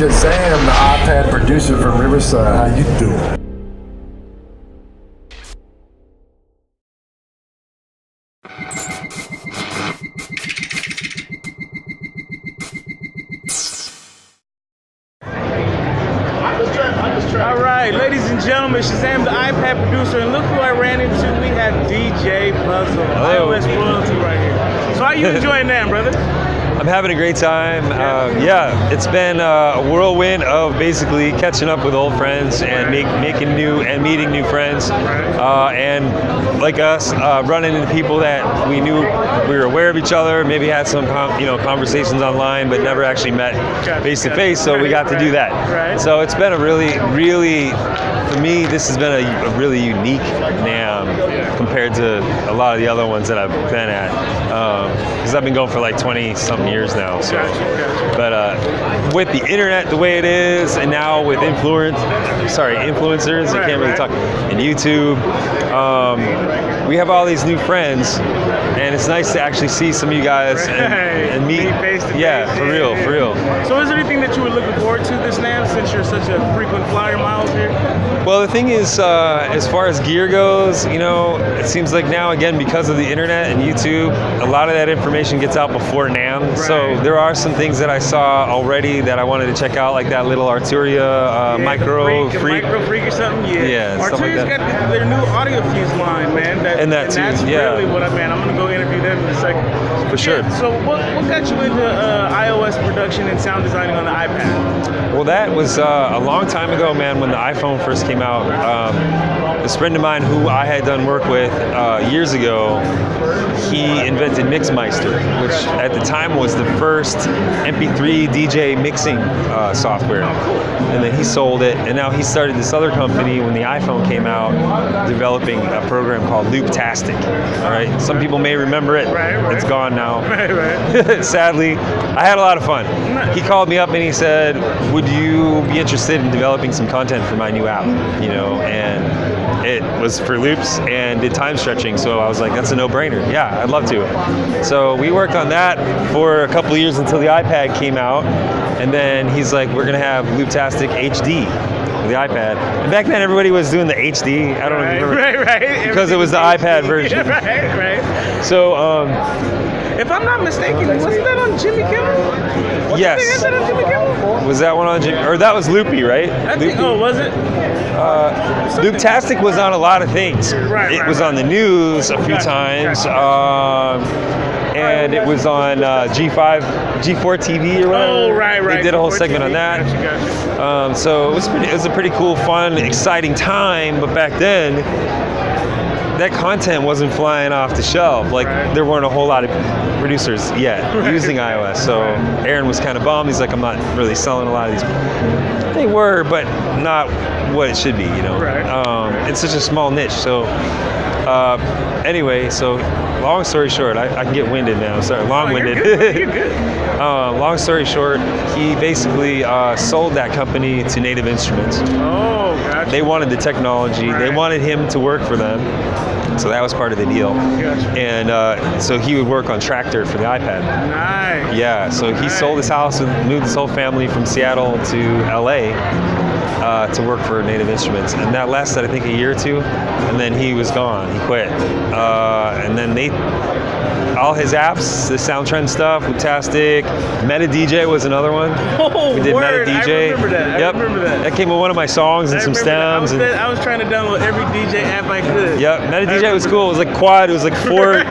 Shazamm, the iPad producer from Riverside. How you doing? All right, ladies and gentlemen, Shazamm, the iPad producer, and look who I ran into. We have DJ Puzzle, iOS royalty right here. So how you enjoying that, brother? I'm having a great time. Yeah, it's been a whirlwind of basically catching up with old friends and making new and meeting new friends, and like us, running into people that we knew we were aware of each other. Maybe had some conversations online, but never actually met face to face. So we got to do that. So it's been a really, for me, this has been a really unique NAMM compared to a lot of the other ones that I've been at, because I've been going for like 20-something years now. So, but with the internet the way it is, and now with influencers, I can't really talk, and YouTube, we have all these new friends, and it's nice to actually see some of you guys and meet face to face. Yeah, for real. So is there anything that you were looking forward to this NAMM, since you're such a frequent flyer miles here? Well, the thing is, as far as gear goes, it seems like now, again, because of the internet and YouTube, a lot of that information gets out before NAMM. So there are some things that I saw already that I wanted to check out, like that little Arturia Micro Freak or something. Yeah, Arturia's got their new audio fuse line, man. That's really what I'm going to go interview them in a second. For sure. So what got you into iOS production and sound designing on the iPad? Well, that was a long time ago, man, when the iPhone first came out. This friend of mine who I had done work with years ago, he invented Mixmeister, which at the time was the first MP3 DJ mixing software. And then he sold it, and now he started this other company when the iPhone came out, developing a program called Looptastic. All right, some people may remember it. It's gone now. Sadly, I had a lot of fun. He called me up and he said, "Would you be interested in developing some content for my new app?" And it was for loops and did time stretching, so I was like, that's a no-brainer. Yeah, I'd love to. So we worked on that for a couple of years until the iPad came out, and then he's like, we're gonna have Looptastic HD for the iPad. And back then everybody was doing the HD. I don't know if you remember. Because it was the iPad version. So if I'm not mistaken, wasn't that on Jimmy Kimmel? Yes. That on Jimmy Kimmel? Was that one on Jimmy? Or that was Loopy, right? Was it? Looptastic was on a lot of things. It was on the news a few times, and it was on G4 TV or whatever. Oh, right. They did a whole segment on that. Gotcha. So it was a pretty cool, fun, exciting time. But back then, that content wasn't flying off the shelf. Like there weren't a whole lot of producers yet using iOS. So Aaron was kind of bummed. He's like, I'm not really selling a lot of these. They were, but not what it should be. It's such a small niche. So anyway, so long story short, I can get winded now. Sorry, long-winded. You're good. Long story short, he basically sold that company to Native Instruments. Oh, gotcha. They wanted the technology. They wanted him to work for them. So that was part of the deal. Gotcha. And so he would work on Tractor for the iPad. Nice. Yeah, so he sold his house and moved his whole family from Seattle to LA to work for Native Instruments. And that lasted, I think, a year or two. And then he was gone. He quit. And then all his apps, the SoundTrend stuff, Looptastic, Meta DJ was another one. Oh, we did word. Meta DJ. I remember that. Yep. I remember that. That came with one of my songs and some stems. I was trying to download every DJ app I could. Yep, Meta DJ was cool. It was like quad. It was like four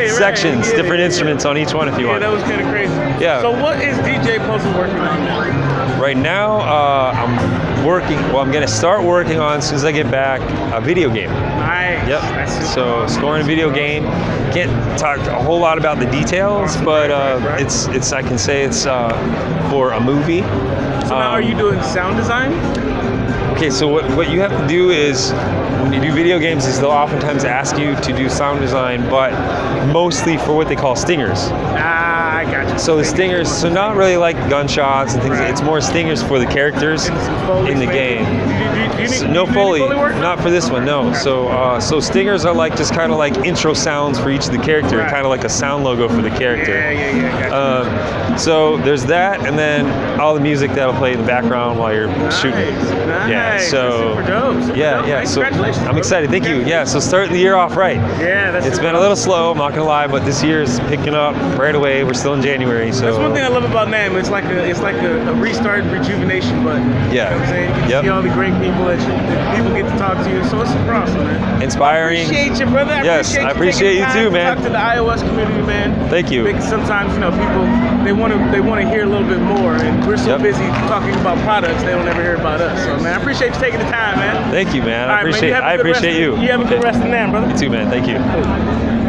sections, different instruments on each one if you want. Yeah, that was kind of crazy. Yeah. So what is DJ Puzzle working on now? Right now, I'm going to start working on, as soon as I get back, a video game. Nice. Yep. So scoring a video game. Can't talk a whole lot about the details, but it's I can say it's for a movie. So now are you doing sound design? Okay, so what you have to do is, when you do video games, is they'll oftentimes ask you to do sound design, but mostly for what they call stingers. I got So the stingers, so not really like gunshots and things. It's more stingers for the characters in the game. No Foley, not for this one, no. So stingers are like just kind of like intro sounds for each of the character, kind of like a sound logo for the character. Gotcha. So there's that, and then all the music that'll play in the background while you're shooting. Nice. Yeah, so super dope. yeah. So congratulations. I'm excited. Thank you. Yeah, so starting the year off right. Yeah, It's been a little slow, I'm not gonna lie, but this year is picking up right away. We're still in January, so that's one thing I love about NAMM. It's like a restart, rejuvenation button. Yeah. You know what I'm saying? You get to see all the great people that people get to talk to you. So it's super awesome, man. Inspiring. I appreciate you, brother. I appreciate you too, man. Talk to the iOS community, man. Thank you. Because sometimes, people they want to hear a little bit more, and we're so busy talking about products they don't ever hear about us. So, man, I appreciate you taking the time, man. Thank you, man. All right, man, I appreciate you. You have a good rest of NAMM, brother. You too, man. Thank you.